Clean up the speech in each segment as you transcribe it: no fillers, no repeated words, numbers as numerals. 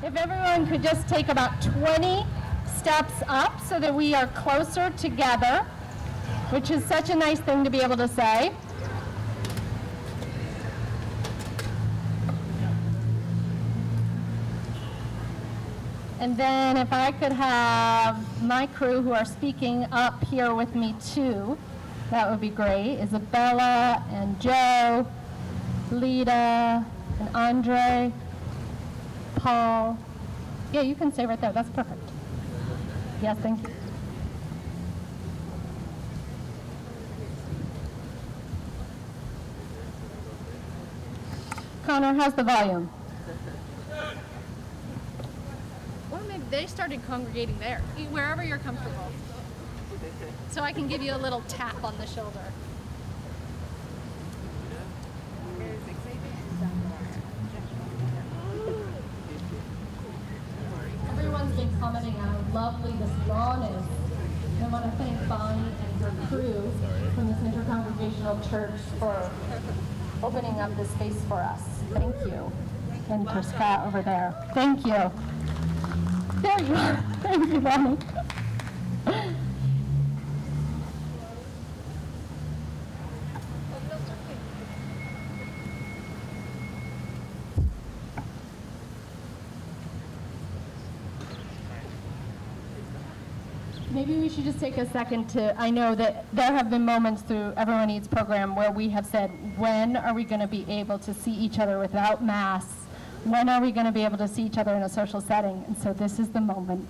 If everyone could just take about 20 steps up so that we are closer together, which is such a nice thing to be able to say. And then if I could have my crew who are speaking up here with me too, that would be great. Isabella and Joe, Leda and Andrzej, Paul. Yeah, you can stay right there. That's perfect. Yes, thank you. Connor, how's the volume? Or maybe they started congregating there, wherever you're comfortable. So I can give you a little tap on the shoulder. Everyone's been commenting on how lovely this lawn is. And I want to thank Bonnie and her crew from the Inter-Congregational Church for opening up this space for us. Thank you. And for Scott over there. Thank you. There you are. Thank you, Bonnie. Maybe we should just take a second to, I know that there have been moments through Everyone Eats program where we have said, when are we going to be able to see each other without masks? When are we going to be able to see each other in a social setting? And so this is the moment.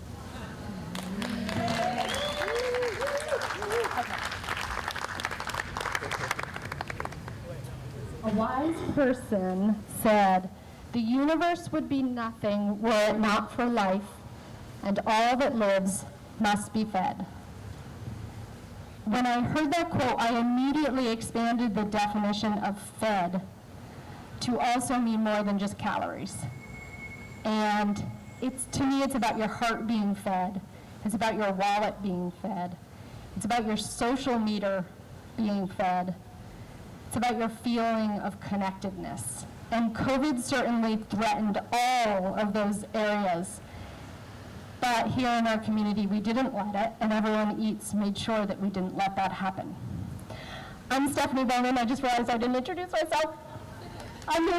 A wise person said, the universe would be nothing were it not for life, and all that lives must be fed. When I heard that quote, I immediately expanded the definition of fed to also mean more than just calories. And to me, it's about your heart being fed. It's about your wallet being fed. It's about your social meter being fed. It's about your feeling of connectedness. And COVID certainly threatened all of those areas. But here in our community, we didn't let it, and Everyone Eats made sure that we didn't let that happen. I'm Stephanie Bowman. I just realized I didn't introduce myself. I'm the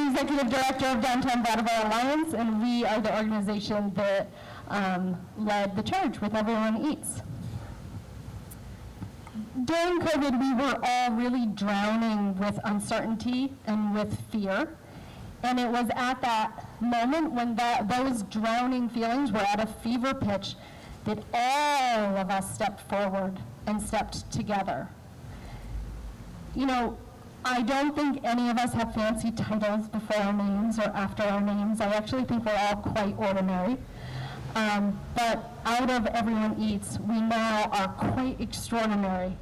executive director of Downtown Brattleboro Alliance, and we are the organization that led the charge with Everyone Eats. During COVID, we were all really drowning with uncertainty and with fear. And it was at that moment when those drowning feelings were at a fever pitch that all of us stepped forward and stepped together. You know, I don't think any of us have fancy titles before our names or after our names. I actually think we're all quite ordinary. But out of Everyone Eats, we now are quite extraordinary.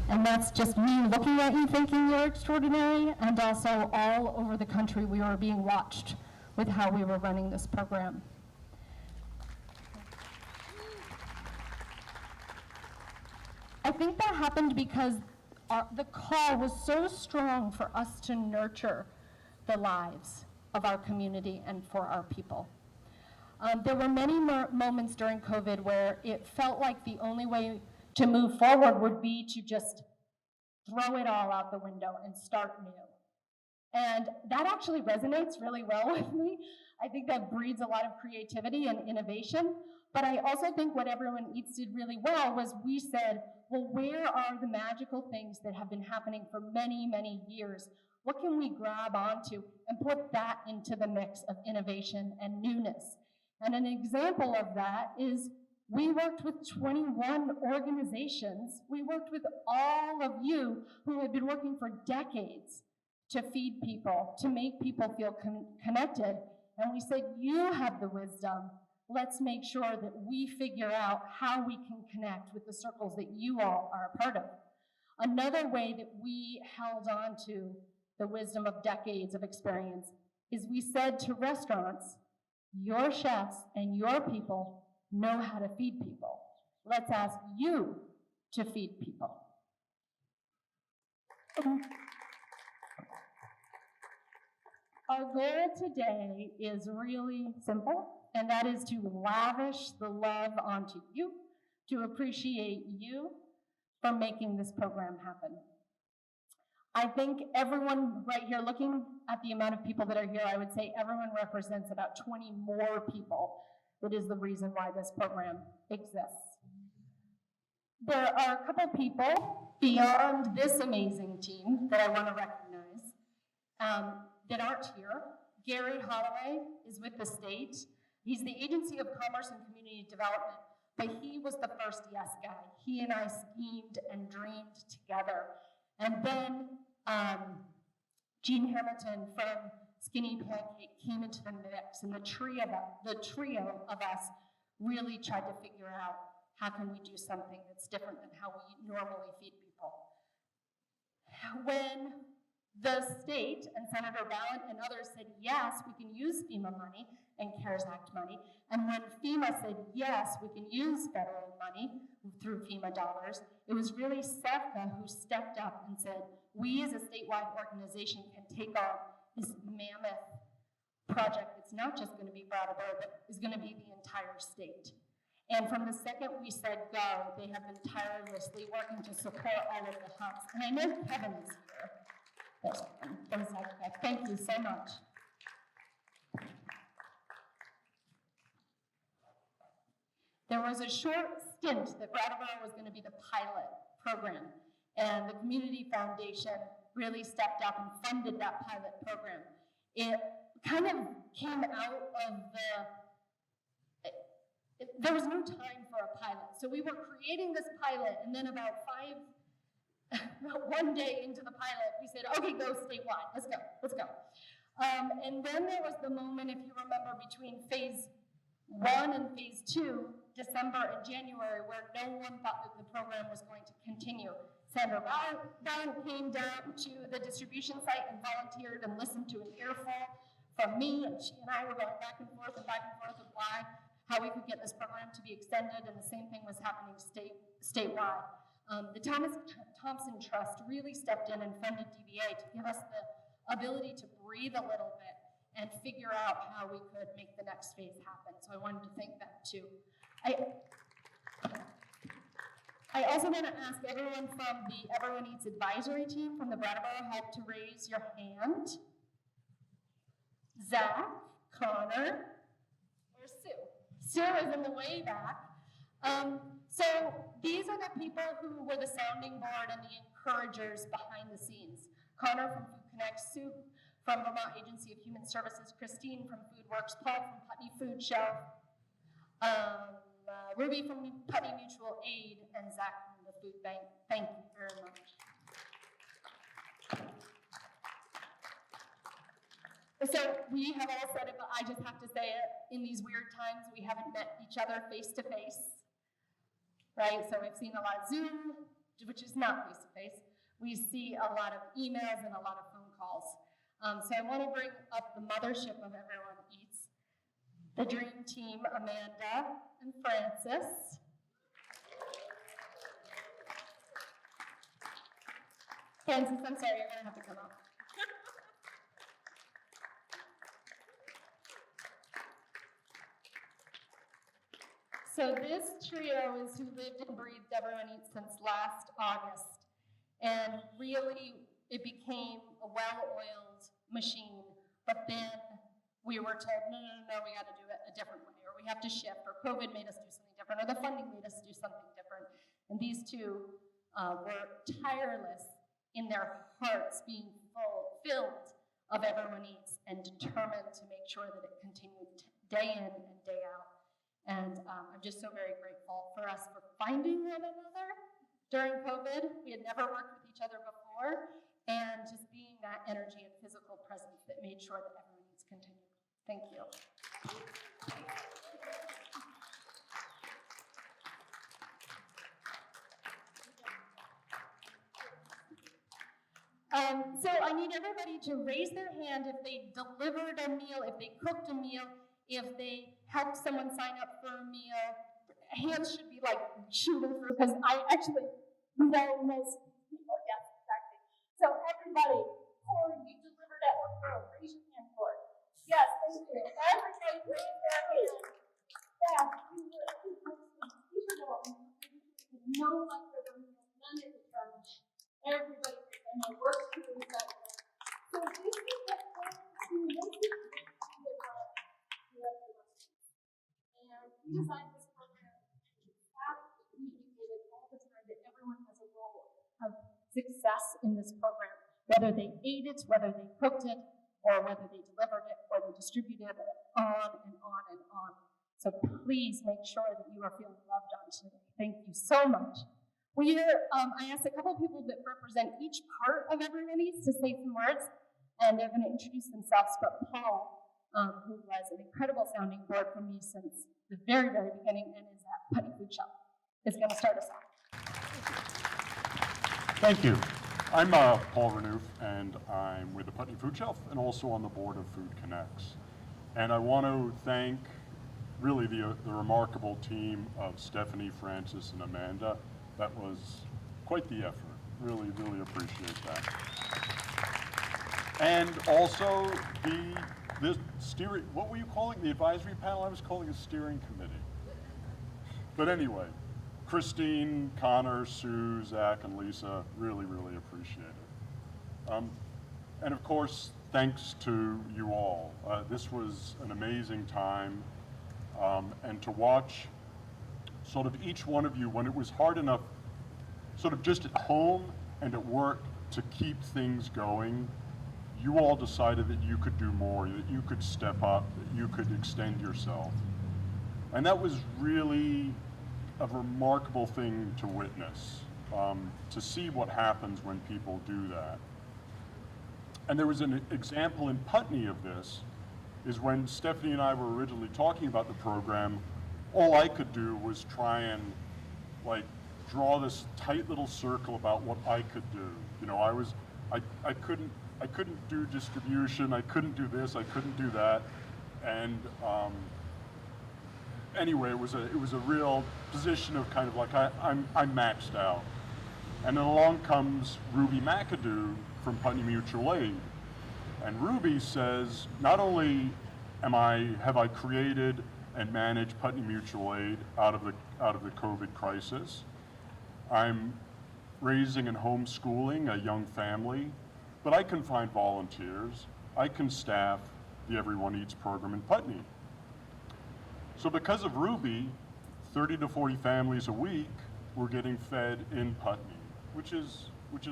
And that's just me looking at you thinking you're extraordinary, and also all over the country we were being watched with how we were running this program. I think that happened because the call was so strong for us to nurture the lives of our community and for our people. There were many moments during COVID where it felt like the only way to move forward would be to just throw it all out the window and start new. And that actually resonates really well with me. I think that breeds a lot of creativity and innovation. But I also think what Everyone Eats did really well was we said, well, where are the magical things that have been happening for many, many years? What can we grab onto and put that into the mix of innovation and newness? And an example of that is we worked with 21 organizations. We worked with all of you who had been working for decades to feed people, to make people feel connected. And we said, you have the wisdom. Let's make sure that we figure out how we can connect with the circles that you all are a part of. Another way that we held on to the wisdom of decades of experience is we said to restaurants, your chefs and your people know how to feed people. Let's ask you to feed people. Our goal today is really simple, and that is to lavish the love onto you, to appreciate you for making this program happen. I think everyone right here, looking at the amount of people that are here, I would say everyone represents about 20 more people. That is the reason why this program exists. There are a couple people beyond this amazing team that I want to recognize that aren't here. Gary Holloway is with the state. He's the Agency of Commerce and Community Development, but he was the first yes guy. He and I schemed and dreamed together. And then Jean Hamilton from Skinny Pancake came into the mix, and the trio of us really tried to figure out how can we do something that's different than how we normally feed people. When the state and Senator Balint and others said, yes, we can use FEMA money and CARES Act money, and when FEMA said, yes, we can use federal money through FEMA dollars, it was really SEFCA who stepped up and said, we as a statewide organization can take on this mammoth project that's not just going to be Brattleboro, but is going to be the entire state. And from the second we said go, they have been tirelessly working to support all of the hubs. And I know Kevin is here. There's one from SEFCA. Thank you so much. There was a short stint that Brattleboro was going to be the pilot program, and the Community Foundation really stepped up and funded that pilot program. It kind of came out of there was no time for a pilot. So we were creating this pilot, and then about one day into the pilot, we said, okay, go statewide, let's go. And then there was the moment, if you remember, between phase 1 and phase 2, December and January, where no one thought that the program was going to continue. Senator Balint came down to the distribution site and volunteered and listened to an earful from me, and she and I were going back and forth of how we could get this program to be extended, and the same thing was happening statewide. The Thompson Trust really stepped in and funded DBA to give us the ability to breathe a little bit and figure out how we could make the next phase happen. So I wanted to thank them too. I also want to ask everyone from the Everyone Eats Advisory team from the Brattleboro Help to raise your hand. Zach, Connor, or Sue? Sue is in the way back. So these are the people who were the sounding board and the encouragers behind the scenes. Connor from Food Connect, Sue from Vermont Agency of Human Services, Christine from Foodworks, Paul from Putney Foodshelf, Ruby from Putney Mutual Aid, and Zach from the Food Bank. Thank you very much. So we have all said it, but I just have to say it. In these weird times, we haven't met each other face to face, right? So we've seen a lot of Zoom, which is not face to face. We see a lot of emails and a lot of phone calls. So I want to bring up the mothership of Everyone Eats, the dream team, Amanda and Francis. Francis, I'm sorry, you're going to have to come up. So this trio is who lived and breathed Everyone Eats since last August. And really, it became a well-oiled machine. But then we were told, no, we got to do it a different way, or we have to shift, or COVID made us do something different, or the funding made us do something different. And these two were tireless in their hearts, being filled of Everyone Eats and determined to make sure that it continued day in and day out. And I'm just so very grateful for us for finding one another during COVID. We had never worked with each other before, and just being that energy and physical presence that made sure that Everyone Eats continued. Thank you. So I need everybody to raise their hand if they delivered a meal, if they cooked a meal, if they helped someone sign up for a meal. Hands should be like shooting through, because I actually know most people. Yes, exactly. So everybody, Corey, you delivered at work, raise your hand, Corey. Yes, thank you. Everybody, please their hands. Yes, no longer none of the church. Everybody and they work through each other. So this is the plan to make it and we designed this program to have communicated all the time that everyone has a role of success in this program, whether they ate it, whether they cooked it, or whether they delivered it, or they distributed it, on and on and on. So please make sure that you are feeling loved on today. Thank you so much. I asked a couple of people that represent each part of Everyone Eats to say some words, and they're going to introduce themselves. But Paul, who was an incredible sounding board for me since the very, very beginning and is at Putney Foodshelf, is going to start us off. Thank you. I'm Paul Renouf, and I'm with the Putney Foodshelf and also on the board of Food Connects. And I want to thank really the remarkable team of Stephanie, Francis, and Amanda. That was quite the effort. Really, really appreciate that. And also the steering, what were you calling the advisory panel? I was calling a steering committee. But anyway, Christine, Connor, Sue, Zach, and Lisa, really, really appreciate it. And of course, thanks to you all. This was an amazing time. And to watch sort of each one of you, when it was hard enough, sort of just at home and at work, to keep things going, you all decided that you could do more, that you could step up, that you could extend yourself. And that was really a remarkable thing to witness, to see what happens when people do that. And there was an example in Putney of this, is when Stephanie and I were originally talking about the program, all I could do was try and draw this tight little circle about what I could do. You know, I couldn't do distribution, I couldn't do this, I couldn't do that. And anyway, it was a real position of kind of like I'm maxed out. And then along comes Ruby McAdoo from Putney Mutual Aid. And Ruby says, not only have I created and managed Putney Mutual Aid out of the COVID crisis, I'm raising and homeschooling a young family, but I can find volunteers, I can staff the Everyone Eats program in Putney. So because of Ruby, 30 to 40 families a week were getting fed in Putney, which is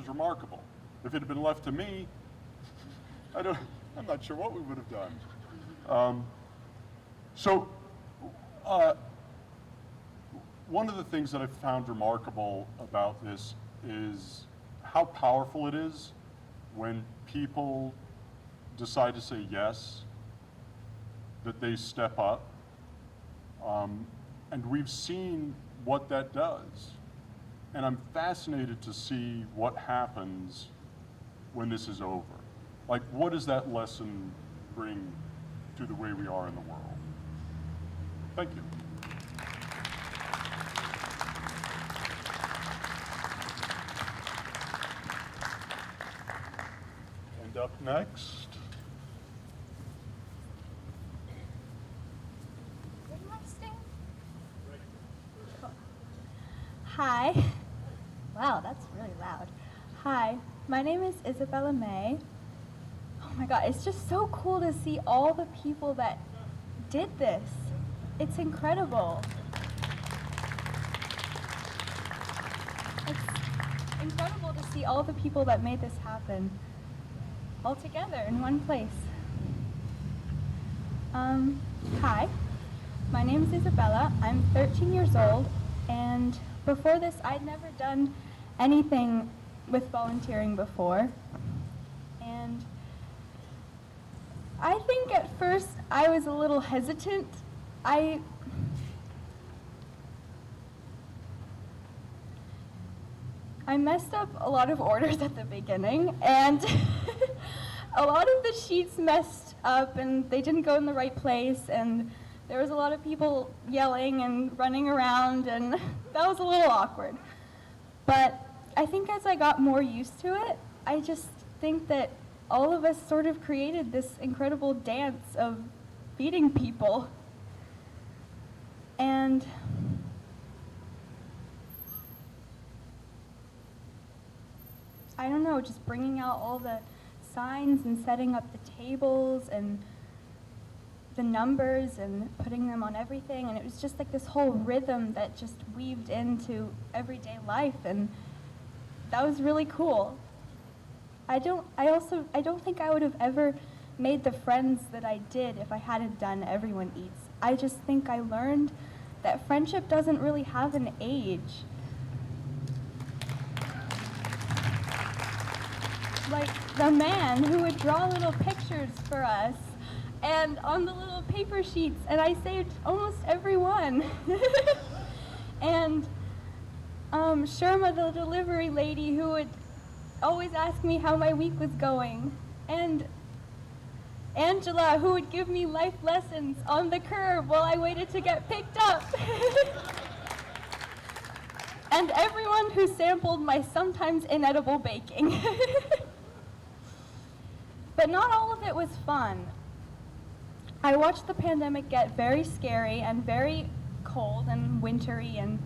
remarkable. If it had been left to me, I'm not sure what we would have done. One of the things that I found remarkable about this is how powerful it is when people decide to say yes, that they step up. And we've seen what that does. And I'm fascinated to see what happens when this is over. Like, what does that lesson bring to the way we are in the world? Thank you. And up next. Hi. Wow, that's really loud. Hi, my name is Isabella May. Oh my God, it's just so cool to see all the people that did this. It's incredible. It's incredible to see all the people that made this happen all together in one place. Hi, my name is Isabella. I'm 13 years old, and before this, I'd never done anything with volunteering before. And I think at first I was a little hesitant. I messed up a lot of orders at the beginning, and a lot of the sheets messed up and they didn't go in the right place, and there was a lot of people yelling and running around, and that was a little awkward. But I think as I got more used to it, I just think that all of us sort of created this incredible dance of feeding people. And I don't know, just bringing out all the signs and setting up the tables and the numbers and putting them on everything, and it was just like this whole rhythm that just weaved into everyday life, and that was really cool. I don't think I would have ever made the friends that I did if I hadn't done Everyone Eats. I just think I learned that friendship doesn't really have an age. Like the man who would draw little pictures for us and on the little paper sheets, and I saved almost every one. And Sherma, the delivery lady, who would always ask me how my week was going, and Angela, who would give me life lessons on the curb while I waited to get picked up. And everyone who sampled my sometimes inedible baking. But not all of it was fun. I watched the pandemic get very scary and very cold and wintry, and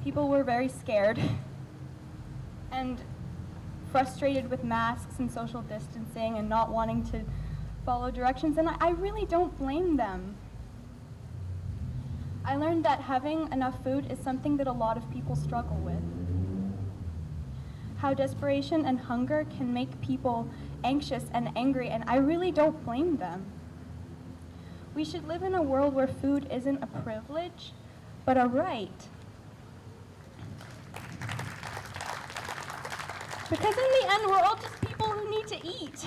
people were very scared and frustrated with masks and social distancing and not wanting to follow directions, and I really don't blame them. I learned that having enough food is something that a lot of people struggle with. How desperation and hunger can make people anxious and angry, and I really don't blame them. We should live in a world where food isn't a privilege, but a right. Because in the end, we're all just people who need to eat.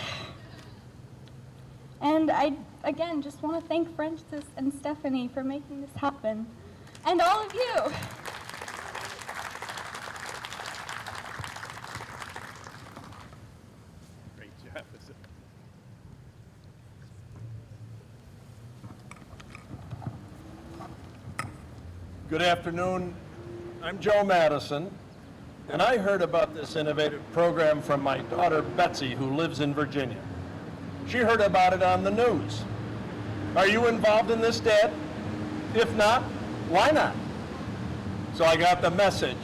And I, again, just want to thank Francis and Stephanie for making this happen. And all of you. Great job. Good afternoon. I'm Joe Madison, and I heard about this innovative program from my daughter Betsy, who lives in Virginia. She heard about it on the news. Are you involved in this, Dad? If not, why not? So I got the message.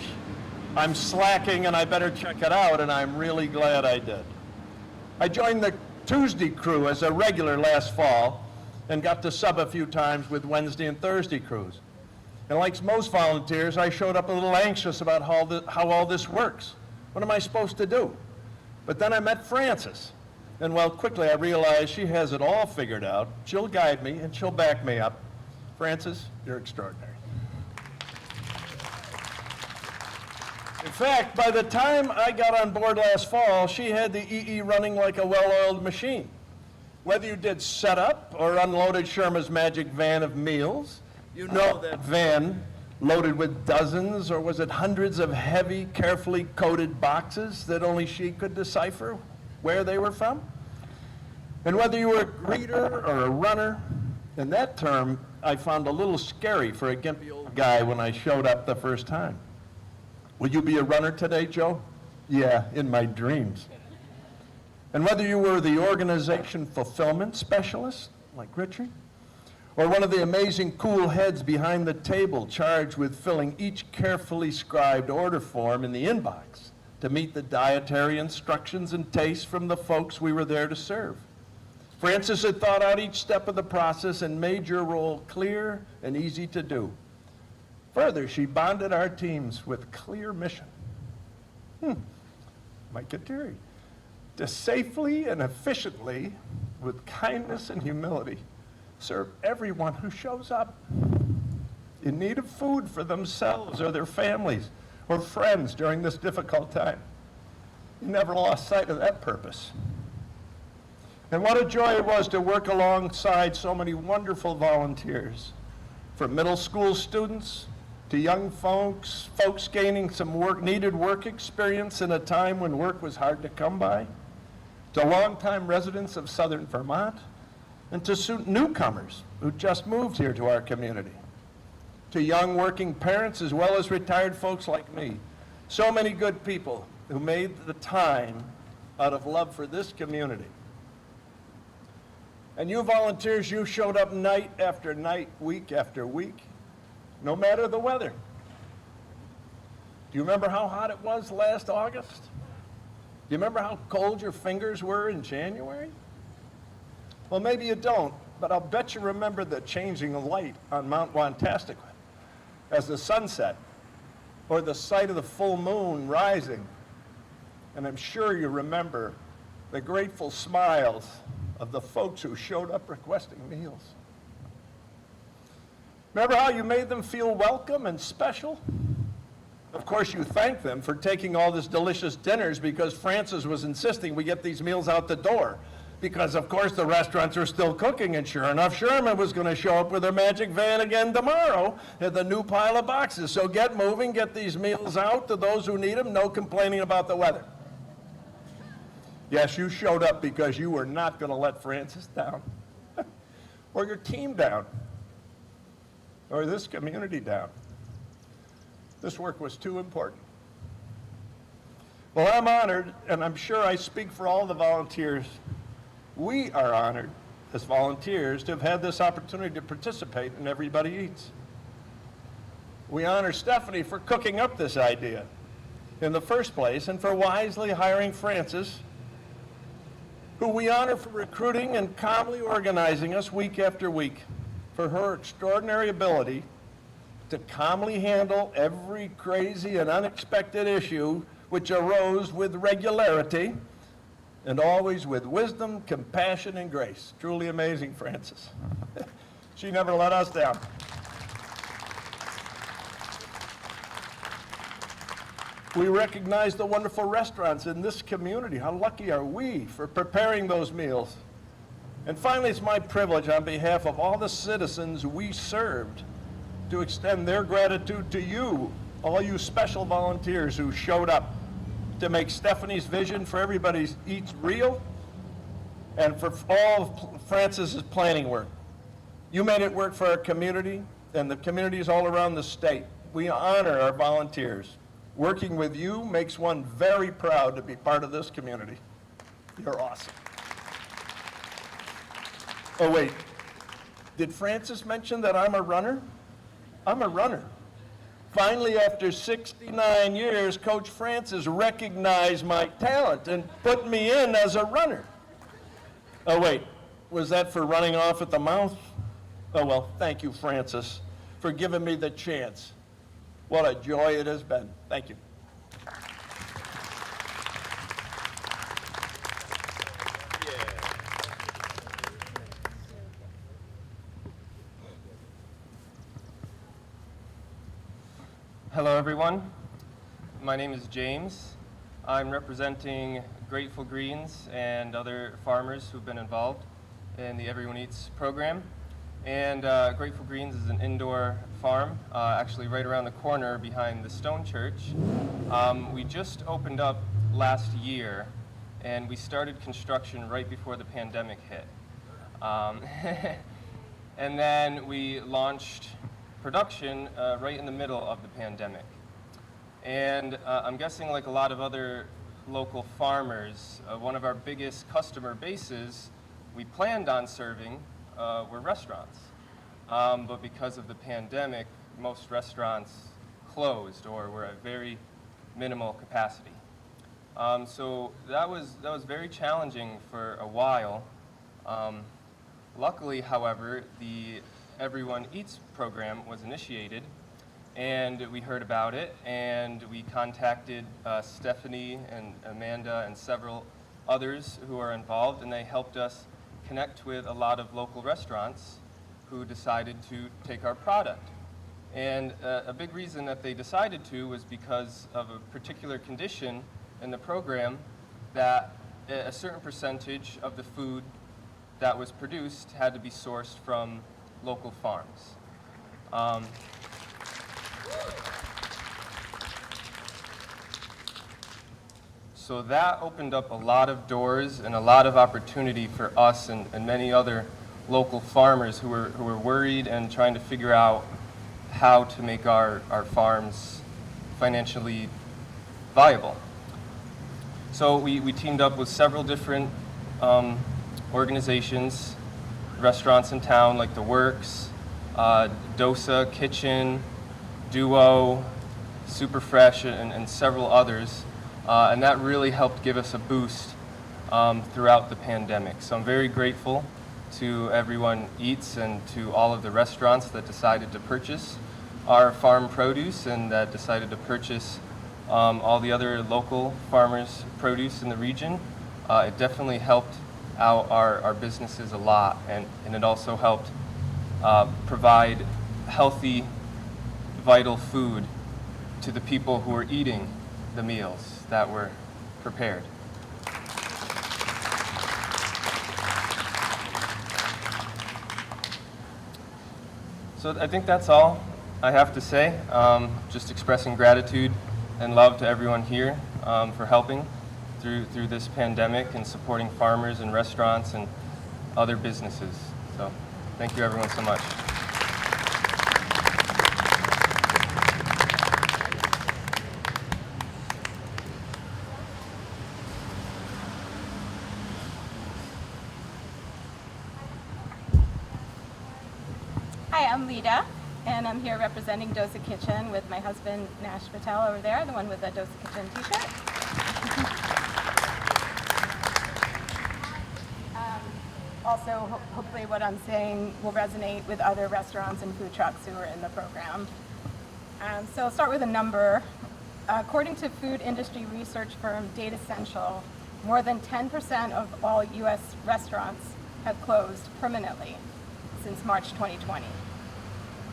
I'm slacking and I better check it out, and I'm really glad I did. I joined the Tuesday crew as a regular last fall and got to sub a few times with Wednesday and Thursday crews. And like most volunteers, I showed up a little anxious about how all this works. What am I supposed to do? But then I met Frances. And well, quickly I realized she has it all figured out. She'll guide me and she'll back me up. Frances, you're extraordinary. In fact, by the time I got on board last fall, she had the EE running like a well-oiled machine. Whether you did setup or unloaded Sherma's magic van of meals, you know that van loaded with dozens, or was it hundreds of heavy, carefully coded boxes that only she could decipher where they were from? And whether you were a greeter or a runner, and that term I found a little scary for a gimpy old guy when I showed up the first time. Will you be a runner today, Joe? Yeah, in my dreams. And whether you were the organization fulfillment specialist, like Richard, or one of the amazing cool heads behind the table charged with filling each carefully scribed order form in the inbox to meet the dietary instructions and tastes from the folks we were there to serve. Frances had thought out each step of the process and made your role clear and easy to do. Further, she bonded our teams with clear mission. Mikijaniec, to safely and efficiently, with kindness and humility, serve everyone who shows up in need of food for themselves or their families or friends during this difficult time. You never lost sight of that purpose. And what a joy it was to work alongside so many wonderful volunteers, from middle school students to young folks gaining some needed work experience in a time when work was hard to come by, to longtime residents of southern Vermont, and to newcomers who just moved here to our community, to young working parents as well as retired folks like me. So many good people who made the time out of love for this community And you volunteers, you showed up night after night, week after week, no matter the weather. Do you remember how hot it was last August? Do you remember how cold your fingers were in January? Well, maybe you don't, but I'll bet you remember the changing light on Mount Wantastic as the sun set, or the sight of the full moon rising. And I'm sure you remember the grateful smiles of the folks who showed up requesting meals. Remember how you made them feel welcome and special? Of course, you thanked them for taking all these delicious dinners because Frances was insisting we get these meals out the door. Because, of course, the restaurants are still cooking, and sure enough, Sherman was going to show up with her magic van again tomorrow at the new pile of boxes. So get moving, get these meals out to those who need them, no complaining about the weather. Yes, you showed up because you were not going to let Frances down, or your team down, or this community down. This work was too important. Well, I'm honored, and I'm sure I speak for all the volunteers. We are honored as volunteers to have had this opportunity to participate in Everybody Eats. We honor Stephanie for cooking up this idea in the first place and for wisely hiring Frances, who we honor for recruiting and calmly organizing us week after week, for her extraordinary ability to calmly handle every crazy and unexpected issue which arose with regularity and always with wisdom, compassion, and grace. Truly amazing, Frances. She never let us down. We recognize the wonderful restaurants in this community. How lucky are we for preparing those meals? And finally, it's my privilege on behalf of all the citizens we served to extend their gratitude to you, all you special volunteers who showed up to make Stephanie's vision for Everybody Eats real, and for all of Frances's planning work. You made it work for our community and the communities all around the state. We honor our volunteers. Working with you makes one very proud to be part of this community. You're awesome. Oh wait, did Frances mention that I'm a runner? I'm a runner. Finally, after 69 years, Coach Frances recognized my talent and put me in as a runner. Oh wait, was that for running off at the mouth? Oh well, thank you, Frances, for giving me the chance. What a joy it has been. Thank you. Hello, everyone. My name is James. I'm representing Greatful Greens and other farmers who've been involved in the Everyone Eats program. And Greatful Greens is an indoor farm, actually right around the corner behind the Stone Church. We just opened up last year, and we started construction right before the pandemic hit. And then we launched production right in the middle of the pandemic. And I'm guessing, like a lot of other local farmers, one of our biggest customer bases we planned on serving were restaurants. But because of the pandemic, most restaurants closed or were at very minimal capacity. So that was very challenging for a while. Luckily, however, the Everyone Eats program was initiated, and we heard about it, and we contacted Stephanie and Amanda and several others who are involved, and they helped us connect with a lot of local restaurants who decided to take our product. And a big reason that they decided to was because of a particular condition in the program that a certain percentage of the food that was produced had to be sourced from local farms. So that opened up a lot of doors and a lot of opportunity for us and many other local farmers who were worried and trying to figure out how to make our farms financially viable. So we teamed up with several different organizations restaurants in town like the Works, Dosa Kitchen, Duo, Super Fresh, and several others. And that really helped give us a boost throughout the pandemic. So I'm very grateful to everyone Eats and to all of the restaurants that decided to purchase our farm produce and that decided to purchase all the other local farmers' produce in the region. It definitely helped out our businesses a lot, and it also helped provide healthy, vital food to the people who were eating the meals that were prepared. So I think that's all I have to say. Just expressing gratitude and love to everyone here for helping through this pandemic and supporting farmers and restaurants and other businesses. So thank you everyone so much. Hi, I'm Leda, and I'm here representing Dosa Kitchen with my husband, Nash Patel, over there, the one with the Dosa Kitchen t-shirt. Also, hopefully what I'm saying will resonate with other restaurants and food trucks who are in the program. So I'll start with a number. According to food industry research firm Data Central, more than 10% of all U.S. restaurants have closed permanently since March 2020.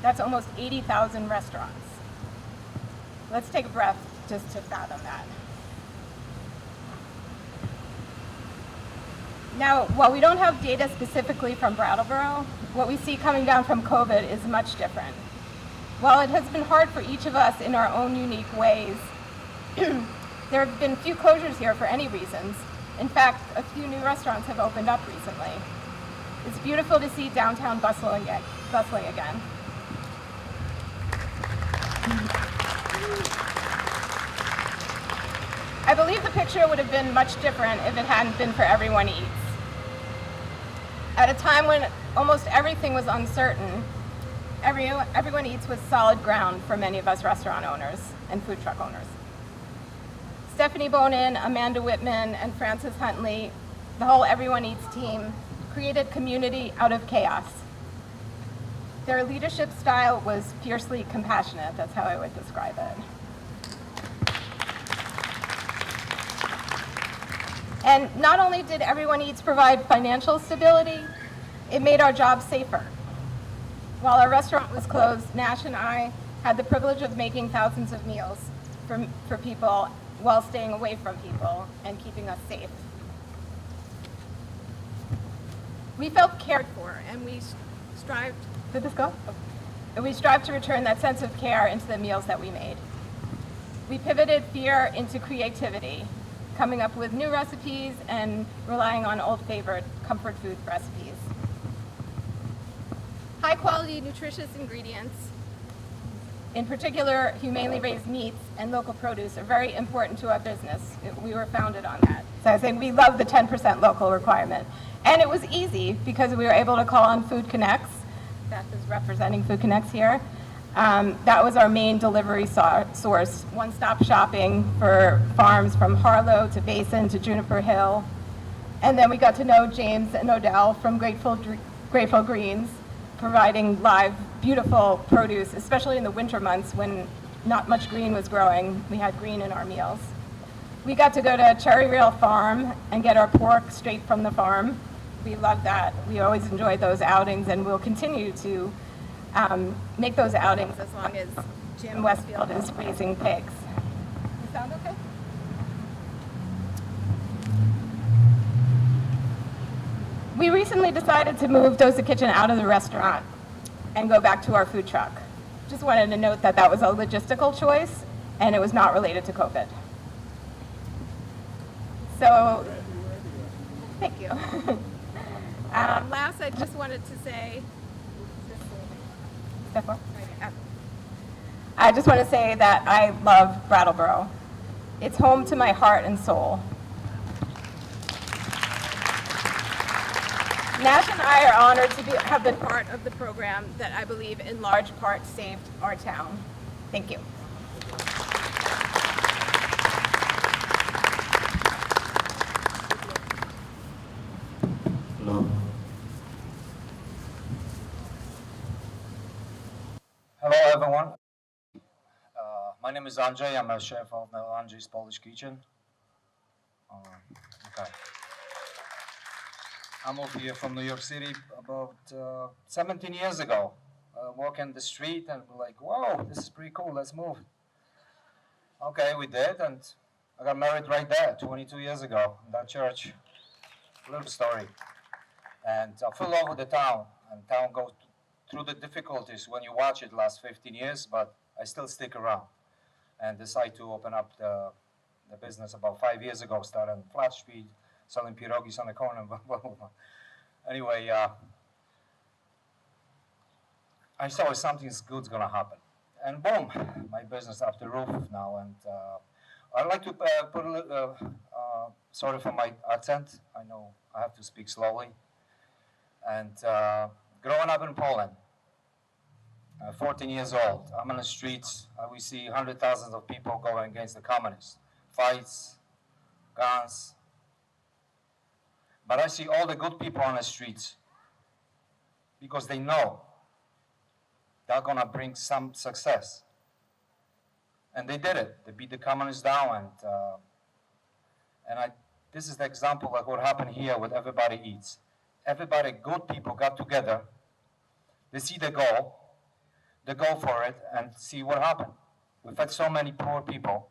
That's almost 80,000 restaurants. Let's take a breath just to fathom that. Now, while we don't have data specifically from Brattleboro, what we see coming down from COVID is much different. While it has been hard for each of us in our own unique ways, there have been few closures here for any reasons. In fact, a few new restaurants have opened up recently. It's beautiful to see downtown bustling again. I believe the picture would have been much different if it hadn't been for Everyone Eats. At a time when almost everything was uncertain, Everyone Eats was solid ground for many of us restaurant owners and food truck owners. Stephanie Bonin, Amanda Whitman, and Frances Huntley, the whole Everyone Eats team, created community out of chaos. Their leadership style was fiercely compassionate. That's how I would describe it. And not only did Everyone Eats provide financial stability, it made our jobs safer. While our restaurant was closed, Nash and I had the privilege of making thousands of meals for people while staying away from people and keeping us safe. We felt cared for, and we strived. Did this go? Oh. We strived to return that sense of care into the meals that we made. We pivoted fear into creativity, coming up with new recipes and relying on old favorite comfort food recipes. High quality, nutritious ingredients. In particular, humanely raised meats and local produce are very important to our business. We were founded on that. So I was saying we love the 10% local requirement. And it was easy because we were able to call on Food Connects. Beth is representing Food Connects here. That was our main delivery source, one-stop shopping for farms from Harlow to Basin to Juniper Hill. And then we got to know James and Odell from Greatful Greens, providing live, beautiful produce, especially in the winter months when not much green was growing. We had green in our meals. We got to go to Cherry Rail Farm and get our pork straight from the farm. We loved that. We always enjoyed those outings, and we'll continue to make those outings as long as Jim Westfield is raising pigs. You sound okay? We recently decided to move Dosa Kitchen out of the restaurant and go back to our food truck. Just wanted to note that that was a logistical choice, and it was not related to COVID. So, thank you. Last, I just wanted to say, I just want to say that I love Brattleboro. It's home to my heart and soul. Nash and I are honored to have been part of the program that I believe in large part saved our town. Thank you. Hello. Hello, everyone. My name is Andrzej. I'm a chef of Andrzej's Polish Kitchen. Okay. I moved here from New York City about 17 years ago. Walking the street and we're like, whoa, this is pretty cool, let's move. Okay, we did, and I got married right there 22 years ago in that church. Little story. And I fell over the town, and town goes through the difficulties when you watch it last 15 years, but I still stick around and decide to open up the business about 5 years ago, started on Flat Street, selling pierogis on the corner, blah, blah, blah. Anyway, I saw something's good's gonna happen. And boom, my business up the roof now. And I'd like to put a little, sorry for my accent, I know I have to speak slowly. And growing up in Poland, 14 years old, I'm on the streets, we see hundreds of thousands of people going against the communists, fights, guns. But I see all the good people on the streets because they know they're gonna bring some success. And they did it. They beat the communists down, and this is the example of what happened here with Everybody Eats. Everybody, good people got together, they see the goal, they go for it, and see what happened. We've had so many poor people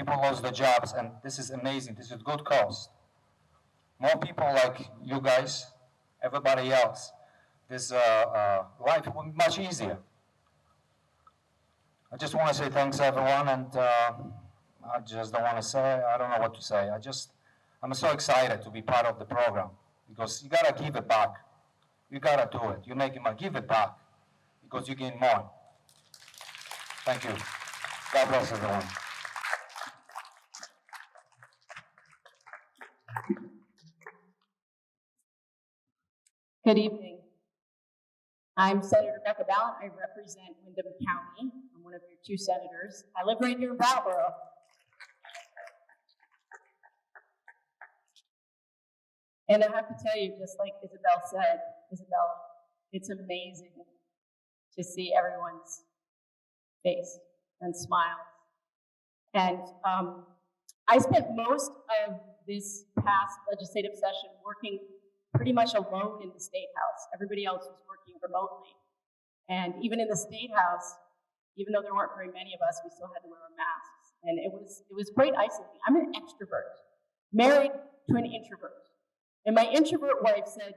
lost their jobs, and this is amazing, this is a good cause. More people like you guys, everybody else, this life will be much easier. I just want to say thanks everyone, and I just don't want to say, I don't know what to say. I'm so excited to be part of the program because you gotta give it back. You gotta do it. You make it money, give it back because you gain more. Thank you. God bless everyone. Good evening. I'm Senator Becca Balint. I represent Windham County. I'm one of your two senators. I live right here in Brattleboro. And I have to tell you, just like Isabella, it's amazing to see everyone's face and smiles. And I spent most of this past legislative session working pretty much alone in the State House. Everybody else was working remotely. And even in the State House, even though there weren't very many of us, we still had to wear our masks. And it was quite isolating. I'm an extrovert, married to an introvert. And my introvert wife said,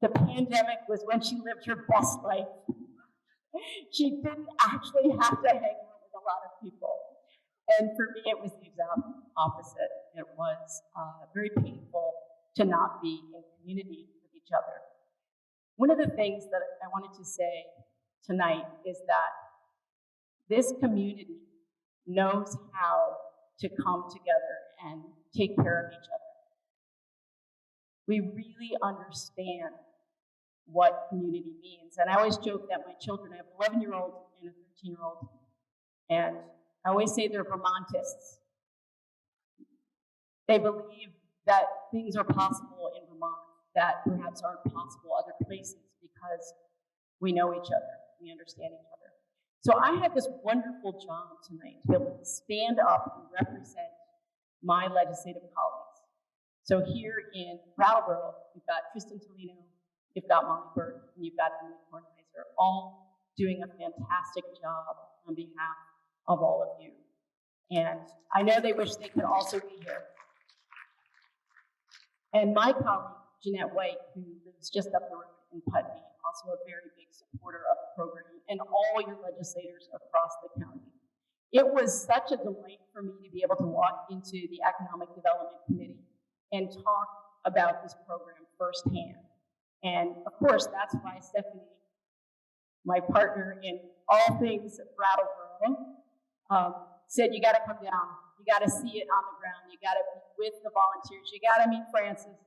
the pandemic was when she lived her best life. She didn't actually have to hang out with a lot of people. And for me, it was the exact opposite. It was very painful to not be in community with each other. One of the things that I wanted to say tonight is that this community knows how to come together and take care of each other. We really understand what community means. And I always joke that my children, I have an 11-year-old and a 13-year-old, and I always say they're Vermontists. They believe that things are possible in Vermont that perhaps aren't possible other places because we know each other, we understand each other. So I had this wonderful job tonight to be able to stand up and represent my legislative colleagues. So here in Brattleboro, you've got Tristan Tolino, you've got Molly Burke, and you've got Emily Kornheiser, all doing a fantastic job on behalf of all of you. And I know they wish they could also be here. And my colleague, Jeanette White, who lives just up the road in Putney, also a very big supporter of the program, and all your legislators across the county. It was such a delight for me to be able to walk into the Economic Development Committee and talk about this program firsthand. And of course, that's why Stephanie, my partner in all things Brattleboro, said, you gotta come down, you gotta see it on the ground, you gotta be with the volunteers, you gotta meet Francis.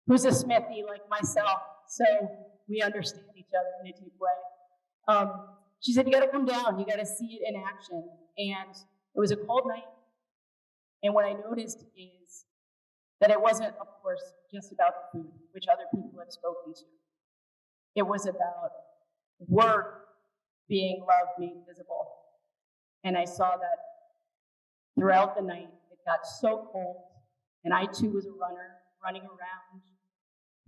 who's a Smithy like myself, so we understand each other in a deep way. She said, you gotta come down, you gotta see it in action. And it was a cold night. And what I noticed is that it wasn't, of course, just about the food, which other people have spoken to. It was about work being love made visible. And I saw that throughout the night. It got so cold, and I too was a runner, running around,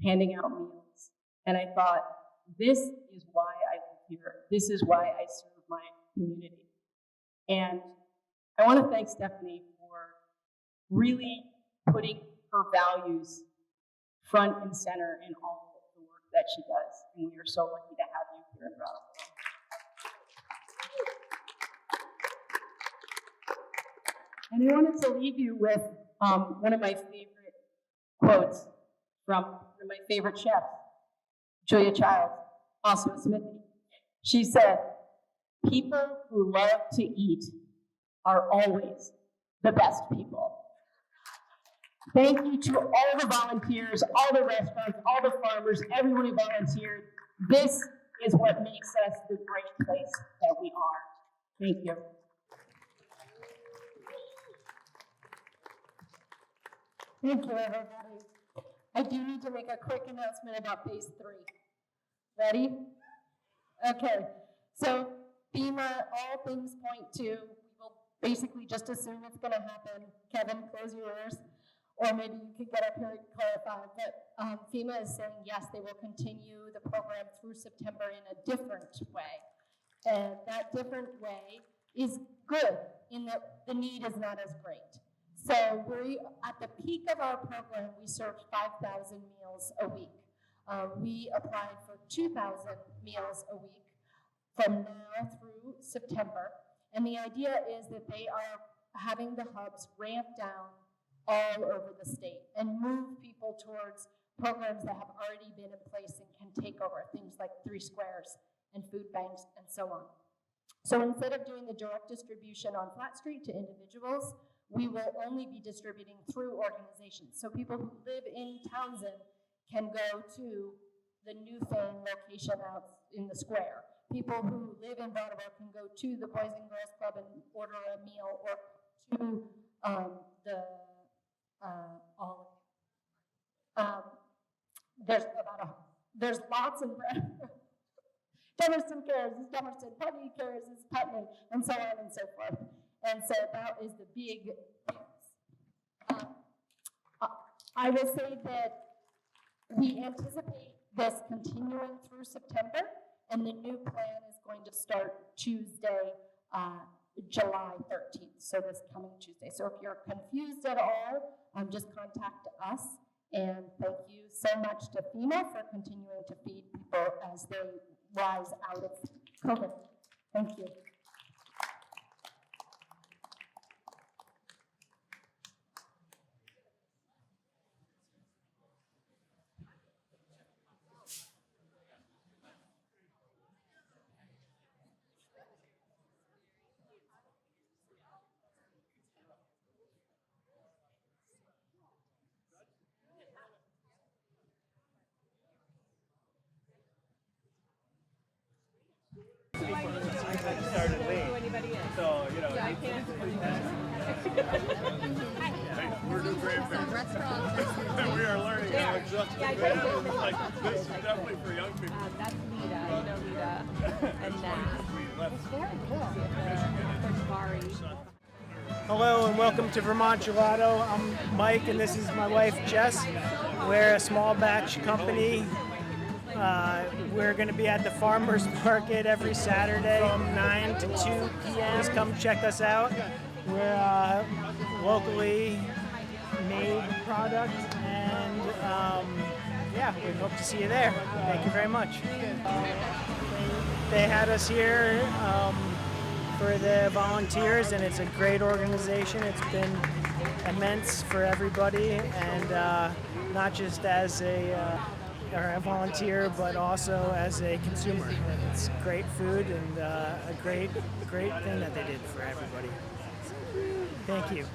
handing out meals. And I thought, this is why I live here. This is why I serve my community. And I want to thank Stephanie for really putting her values front and center in all of the work that she does. And we are so lucky to have you here in Brattleboro. And I wanted to leave you with one of my favorite quotes from one of my favorite chefs, Julia Childs, also a Smithy. She said, people who love to eat are always the best people. Thank you to all the volunteers, all the restaurants, all the farmers, everyone who volunteered. This is what makes us the great place that we are. Thank you. Thank you, everybody. I do need to make a quick announcement about phase 3. Ready? Okay, so FEMA, all things point to, we will basically just assume it's gonna happen. Kevin, close your ears. Or maybe you could get up here and clarify, but FEMA is saying, yes, they will continue the program through September in a different way. And that different way is good in that the need is not as great. So we, at the peak of our program, we served 5,000 meals a week. We applied for 2,000 meals a week from now through September. And the idea is that they are having the hubs ramp down all over the state and move people towards programs that have already been in place and can take over, things like 3 Squares and food banks and so on. So instead of doing the direct distribution on Flat Street to individuals, we will only be distributing through organizations. So people who live in Townsend can go to the New Thing location out in the square. People who live in Brattleboro can go to the Boys and Girls Club and order a meal, or to there's lots of Dummerston Cares is Dummerston, Putney Cares is Putney, and so on and so forth. And so that is the big news. I will say that we anticipate this continuing through September, and the new plan is going to start Tuesday, July 13th, so this coming Tuesday. So if you're confused at all, just contact us. And thank you so much to FEMA for continuing to feed people as they rise out of COVID. Thank you. We're new grandparents. We are learning how exactly like this is definitely for young people. That's Leda, you know Leda, and Nat. It's very cool. Varee. Hello and welcome to Vermont Gelato. I'm Mike and this is my wife Jess. We're a small batch company. We're going to be at the farmers market every Saturday from 9 to 2 p.m. Just come check us out. We're locally made product, and yeah, we hope to see you there. Thank you very much. They had us here for the volunteers, and it's a great organization. It's been immense for everybody, and not just as a volunteer, but also as a consumer. It's great food and a great thing that they did for everybody. Thank you.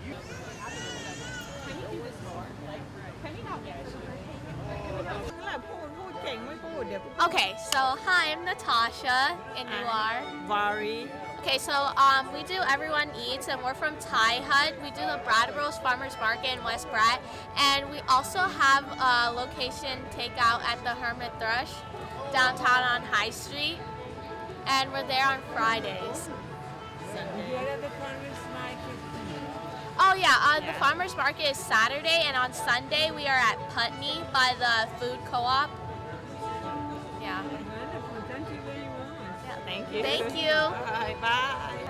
Okay, so hi, I'm Natasha, and you are? Varee. Okay, so we do Everyone Eats, and we're from Thai Hut. We do the Brattleboro Farmers Market in West Brat, and we also have a location takeout at the Hermit Thrush downtown on High Street, and we're there on Fridays. Oh yeah, the farmers market is Saturday, and on Sunday we are at Putney by the food co-op. Yeah. Yeah, thank you. Thank you. Bye. Bye.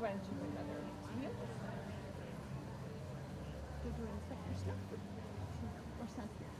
want to do another deal? Did you inspect your stuff? Or something?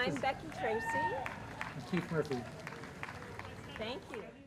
I'm Becky Tracy. And Keith Murphy. Thank you.